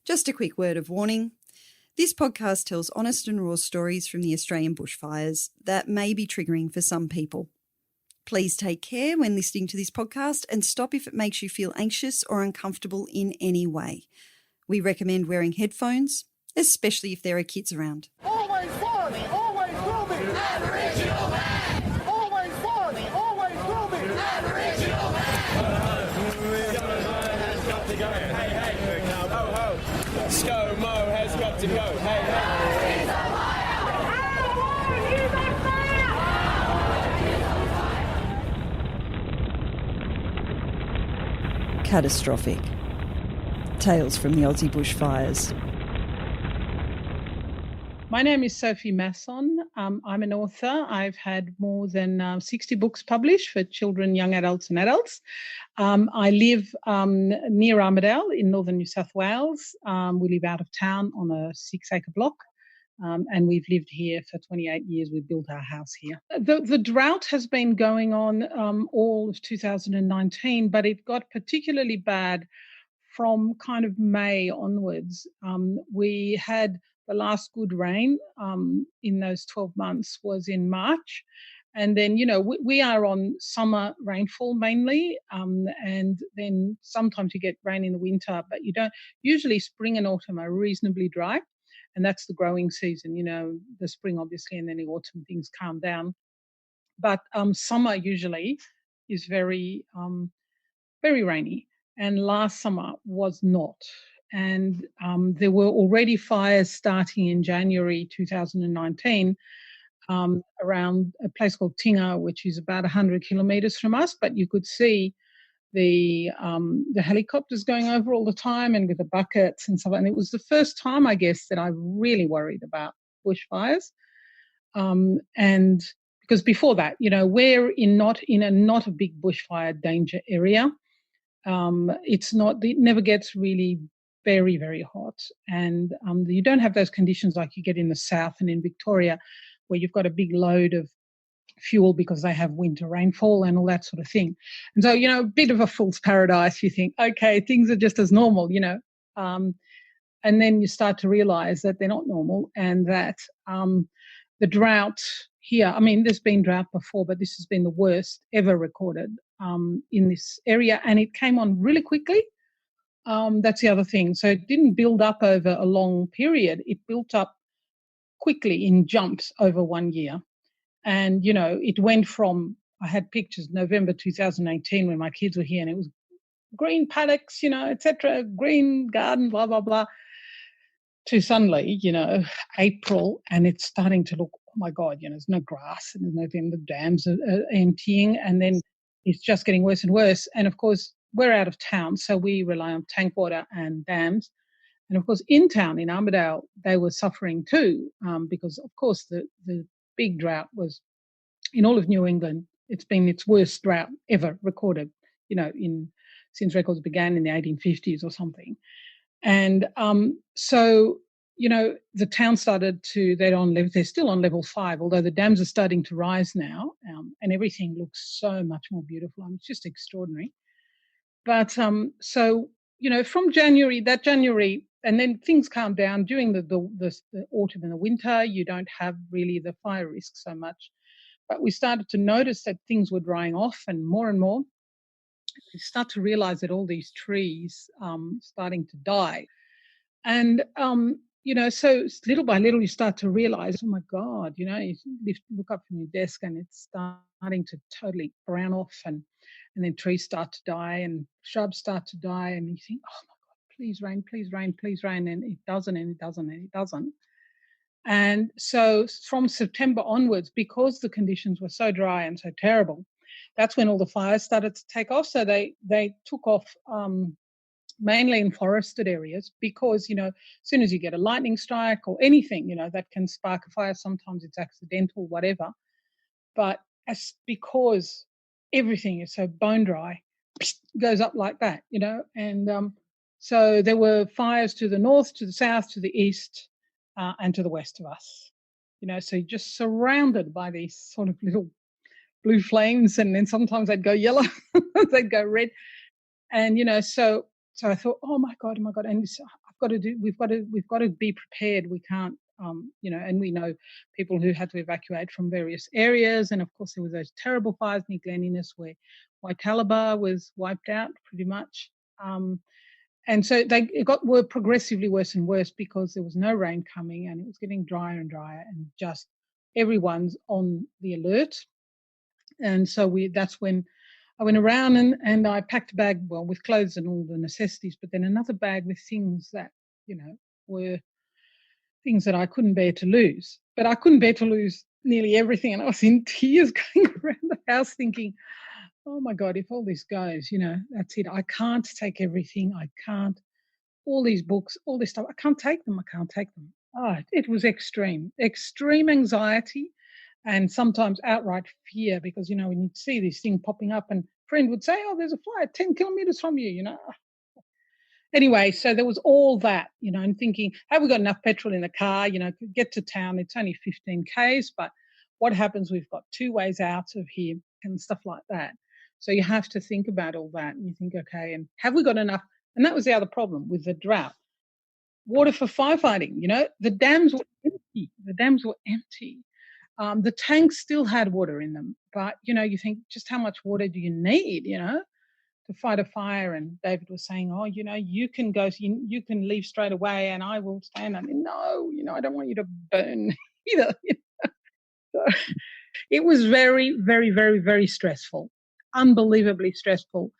Just a quick word of warning. This podcast tells honest and raw stories from the Australian bushfires that may be triggering for some people. Please take care when listening to this podcast and stop if it makes you feel anxious or uncomfortable in any way. We recommend wearing headphones, especially if there are kids around. Always was, always will be. Aboriginal man. Always was, always will be. Aboriginal man. Has got to go. Hey, hey. Ho, ho. ScoMo has got to go. Hey, hey. Catastrophic. Tales from the Aussie bushfires. My name is Sophie Masson. I'm an author. I've had more than 60 books published for children, young adults and adults. I live near Armidale in Northern New South Wales. We live out of town on a 6-acre block. And we've lived here for 28 years. We built our house here. The drought has been going on all of 2019, but it got particularly bad from kind of May onwards. We had the last good rain in those 12 months was in March. And then, we are on summer rainfall mainly, and then sometimes you get rain in the winter, but you don't. Usually spring and autumn are reasonably dry. And that's the growing season, the spring, obviously, and then the autumn, things calm down. But summer usually is very, very rainy. And last summer was not. And there were already fires starting in January 2019 around a place called Tinga, which is about 100 kilometres from us. But you could see the helicopters going over all the time and with the buckets and stuff. And it was the first time, I guess, that I really worried about bushfires. And because before that, we're not a big bushfire danger area. It never gets really very, very hot. And you don't have those conditions like you get in the south and in Victoria, where you've got a big load of fuel because they have winter rainfall and all that sort of thing. And so, a bit of a fool's paradise. You think, okay, things are just as normal, and then you start to realize that they're not normal and that the drought here, there's been drought before, but this has been the worst ever recorded in this area. And it came on really quickly. That's the other thing. So it didn't build up over a long period. It built up quickly in jumps over 1 year. And, it went from, I had pictures, November 2018 when my kids were here, and it was green paddocks, etc., green garden, blah, blah, blah, to suddenly, April, and it's starting to look, oh, my God, there's no grass, and there's nothing, the dams are emptying, and then it's just getting worse and worse. And, of course, we're out of town, so we rely on tank water and dams. And, of course, in town, in Armidale, they were suffering too because, of course, the big drought was in all of New England. It's been its worst drought ever recorded, since records began in the 1850s or something. And so, the town started to, they're still on level 5, although the dams are starting to rise now, and everything looks so much more beautiful. It's just extraordinary. But so, from January, and then things calm down during the autumn and the winter. You don't have really the fire risk so much. But we started to notice that things were drying off and more. We start to realize that all these trees starting to die. And, so little by little you start to realize, oh, my God, you look up from your desk and it's starting to totally brown off and then trees start to die and shrubs start to die. And you think, oh, my God, please rain, please rain, please rain. And it doesn't, and it doesn't, and it doesn't. And so from September onwards, because the conditions were so dry and so terrible, that's when all the fires started to take off. So they took off mainly in forested areas because, as soon as you get a lightning strike or anything, that can spark a fire. Sometimes it's accidental, whatever. But because everything is so bone dry, goes up like that, and so there were fires to the north, to the south, to the east, and to the west of us, so you're just surrounded by these sort of little blue flames, and then sometimes they'd go yellow, they'd go red, and so I thought, oh my god, and I've we've got to be prepared. We can't, and we know people who had to evacuate from various areas. And of course, there was those terrible fires near Gleniness where Waitalaba was wiped out pretty much. And so were progressively worse and worse because there was no rain coming and it was getting drier and drier, and just everyone's on the alert. And so that's when I went around and I packed a bag, well, with clothes and all the necessities, but then another bag with things that, were things that I couldn't bear to lose. But I couldn't bear to lose nearly everything. And I was in tears going around the house thinking, oh my God, if all this goes, that's it. I can't take everything. I can't. All these books, all this stuff, I can't take them. Oh, it was extreme anxiety. And sometimes outright fear, because, when you'd see this thing popping up and a friend would say, oh, there's a fire 10 kilometres from you, Anyway, so there was all that, and thinking, have we got enough petrol in the car, to get to town? It's only 15 Ks, but what happens? We've got 2 ways out of here and stuff like that. So you have to think about all that, and you think, okay, and have we got enough? And that was the other problem with the drought. Water for firefighting, the dams were empty. The tanks still had water in them, but, you think, just how much water do you need, to fight a fire? And David was saying, oh, you can go, you can leave straight away and I will stand. I mean, no, I don't want you to burn either. So it was very, very, very, very stressful, unbelievably stressful.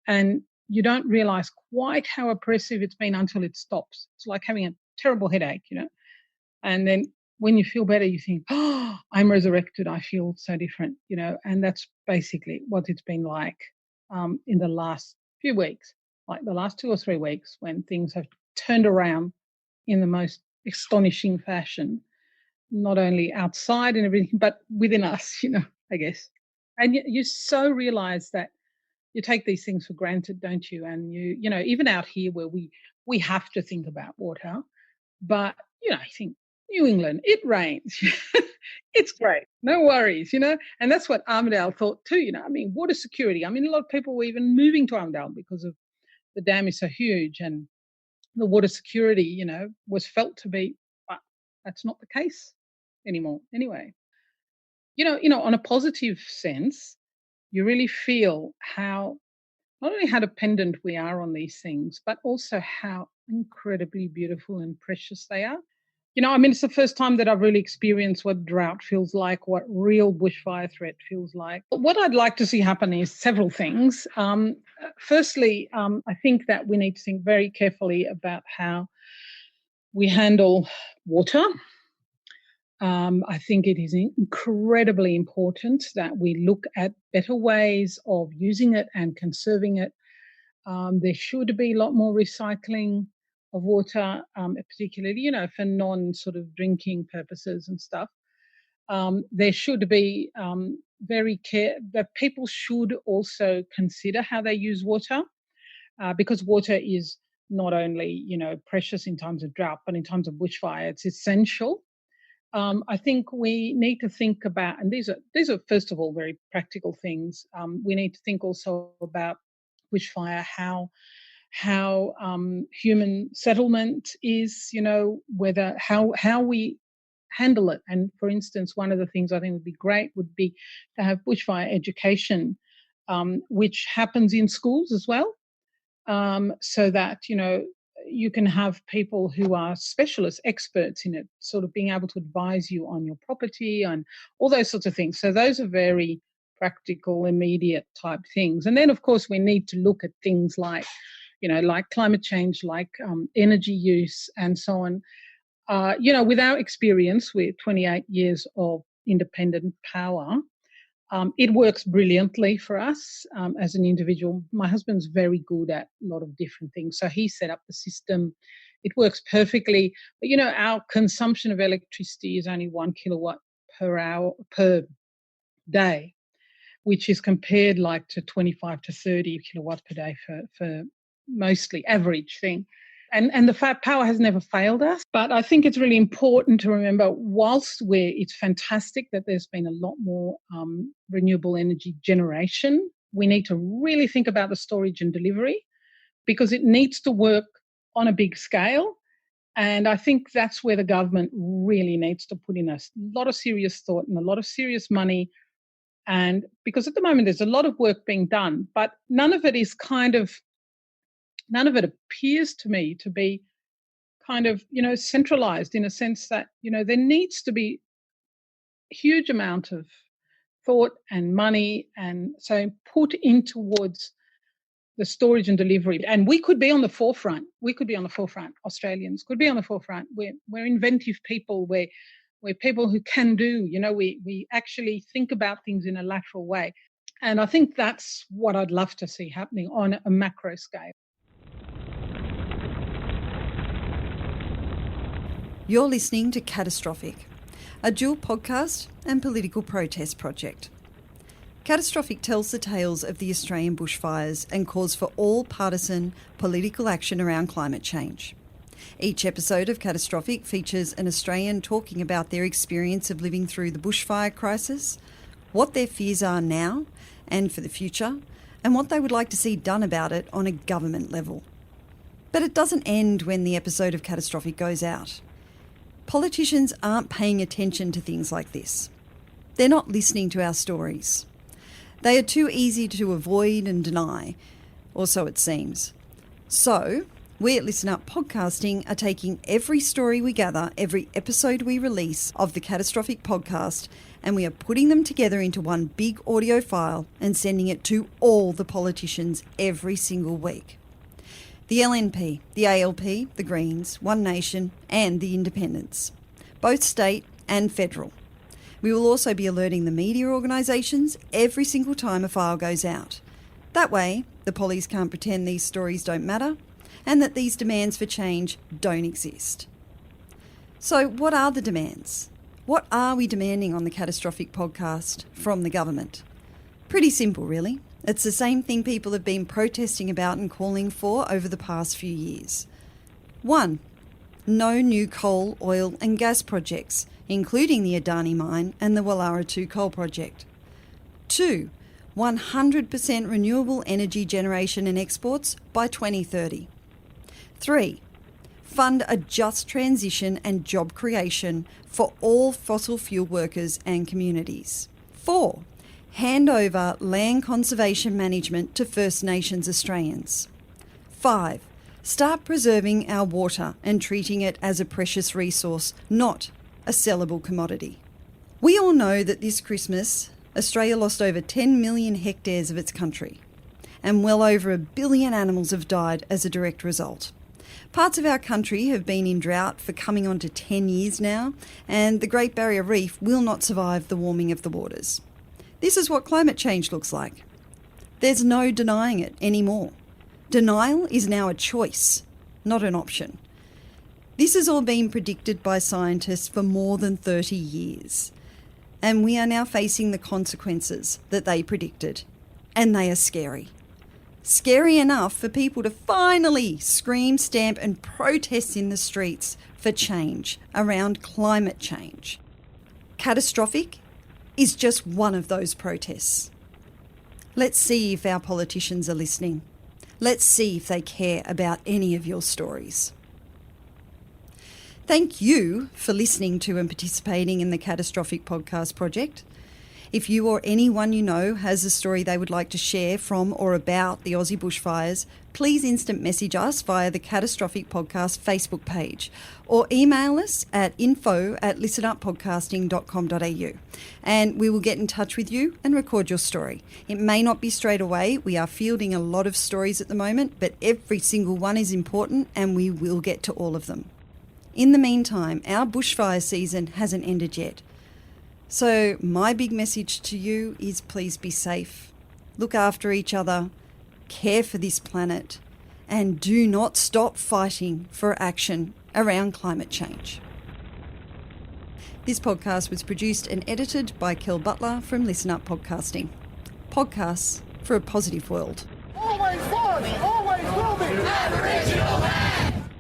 And you don't realize quite how oppressive it's been until it stops. It's like having a terrible headache, and then when you feel better, you think, oh, I'm resurrected. I feel so different, and that's basically what it's been like in the last few weeks, like the last 2 or 3 weeks, when things have turned around in the most astonishing fashion, not only outside and everything, but within us, I guess. And you so realize that you take these things for granted, don't you? And even out here where we have to think about water, but, I think, New England, it rains. It's great. No worries, And that's what Armidale thought too, water security. I mean, a lot of people were even moving to Armidale because of the dam is so huge, and the water security, was felt to be, but that's not the case anymore. Anyway, on a positive sense, you really feel how, not only how dependent we are on these things, but also how incredibly beautiful and precious they are. It's the first time that I've really experienced what drought feels like, what real bushfire threat feels like. But what I'd like to see happen is several things. Firstly, I think that we need to think very carefully about how we handle water. I think it is incredibly important that we look at better ways of using it and conserving it. There should be a lot more recycling of water, particularly, for non-sort of drinking purposes and stuff. There should be that people should also consider how they use water, because water is not only, precious in times of drought, but in times of bushfire, it's essential. I think we need to think about, and these are first of all very practical things. We need to think also about bushfire, how human settlement is, whether how we handle it. And for instance, one of the things I think would be great would be to have bushfire education, which happens in schools as well, so that, you can have people who are specialists, experts in it, sort of being able to advise you on your property and all those sorts of things. So those are very practical, immediate type things. And then, of course, we need to look at things like, like climate change, like energy use and so on. With our experience, with 28 years of independent power, it works brilliantly for us as an individual. My husband's very good at a lot of different things. So he set up the system. It works perfectly. But, our consumption of electricity is only 1 kilowatt per day, which is compared like to 25 to 30 kilowatts per day for mostly average thing. And the power has never failed us. But I think it's really important to remember, whilst it's fantastic that there's been a lot more renewable energy generation, we need to really think about the storage and delivery, because it needs to work on a big scale. And I think that's where the government really needs to put in a lot of serious thought and a lot of serious money. And because at the moment there's a lot of work being done, but none of it appears to me to be kind of, centralized in a sense that, there needs to be a huge amount of thought and money and so put in towards the storage and delivery. And we could be on the forefront. Australians could be on the forefront. We're inventive people. We're people who can do, we actually think about things in a lateral way. And I think that's what I'd love to see happening on a macro scale. You're listening to Catastrophic, a dual podcast and political protest project. Catastrophic tells the tales of the Australian bushfires and calls for all-partisan political action around climate change. Each episode of Catastrophic features an Australian talking about their experience of living through the bushfire crisis, what their fears are now and for the future, and what they would like to see done about it on a government level. But it doesn't end when the episode of Catastrophic goes out. Politicians aren't paying attention to things like this. They're not listening to our stories. They are too easy to avoid and deny, or so it seems. So, we at Listen Up Podcasting are taking every story we gather, every episode we release of the Catastrophic podcast, and we are putting them together into one big audio file and sending it to all the politicians every single week. The LNP, the ALP, the Greens, One Nation and the Independents, both state and federal. We will also be alerting the media organisations every single time a file goes out. That way, the pollies can't pretend these stories don't matter and that these demands for change don't exist. So what are the demands? What are we demanding on the Catastrophic podcast from the government? Pretty simple, really. It's the same thing people have been protesting about and calling for over the past few years. 1. No new coal, oil and gas projects, including the Adani mine and the Wallara 2 coal project. 2. 100% renewable energy generation and exports by 2030. 3. Fund a just transition and job creation for all fossil fuel workers and communities. 4. Hand over land conservation management to First Nations Australians. 5. Start preserving our water and treating it as a precious resource, not a sellable commodity. We all know that this Christmas, Australia lost over 10 million hectares of its country, and well over 1 billion animals have died as a direct result. Parts of our country have been in drought for coming on to 10 years now, and the Great Barrier Reef will not survive the warming of the waters. This is what climate change looks like. There's no denying it anymore. Denial is now a choice, not an option. This has all been predicted by scientists for more than 30 years, and we are now facing the consequences that they predicted, and they are scary. Scary enough for people to finally scream, stamp and protest in the streets for change around climate change. Catastrophic is just one of those protests. Let's see if our politicians are listening. Let's see if they care about any of your stories. Thank you for listening to and participating in the Catastrophic Podcast Project. If you or anyone you know has a story they would like to share from or about the Aussie bushfires, please instant message us via the Catastrophic Podcast Facebook page or email us at info@listenuppodcasting.com.au and we will get in touch with you and record your story. It may not be straight away. We are fielding a lot of stories at the moment, but every single one is important and we will get to all of them. In the meantime, our bushfire season hasn't ended yet. So my big message to you is please be safe, look after each other, care for this planet, and do not stop fighting for action around climate change. This podcast was produced and edited by Kel Butler from Listen Up Podcasting. Podcasts for a positive world. Always was, always will be. Aboriginal man.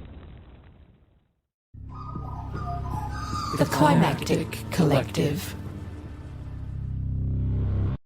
The Climactic Collective.